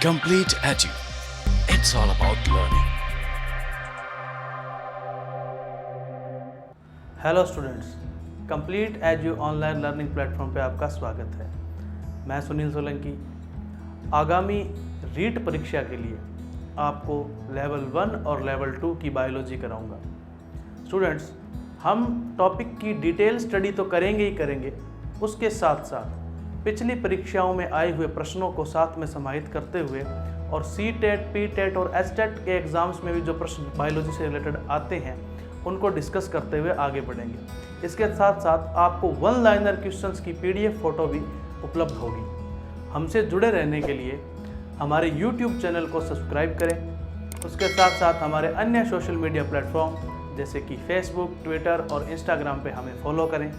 Completedu. It's all about learning. Hello students, complete edu online learning platform पे आपका स्वागत है। मैं सुनील सोलंकी आगामी रीट परीक्षा के लिए आपको लेवल 1 और लेवल 2 की बायोलॉजी कराऊंगा। स्टूडेंट्स, हम टॉपिक की डिटेल स्टडी तो करेंगे ही करेंगे, उसके साथ साथ पिछली परीक्षाओं में आए हुए प्रश्नों को साथ में समाहित करते हुए और सी टेट, पी टेट और एस टेट के एग्ज़ाम्स में भी जो प्रश्न बायोलॉजी से रिलेटेड आते हैं उनको डिस्कस करते हुए आगे बढ़ेंगे। इसके साथ साथ आपको वन लाइनर क्वेश्चंस की PDF फोटो भी उपलब्ध होगी। हमसे जुड़े रहने के लिए हमारे YouTube चैनल को सब्सक्राइब करें। उसके साथ साथ हमारे अन्य सोशल मीडिया प्लेटफॉर्म जैसे कि फेसबुक, ट्विटर और इंस्टाग्राम पे हमें फॉलो करें।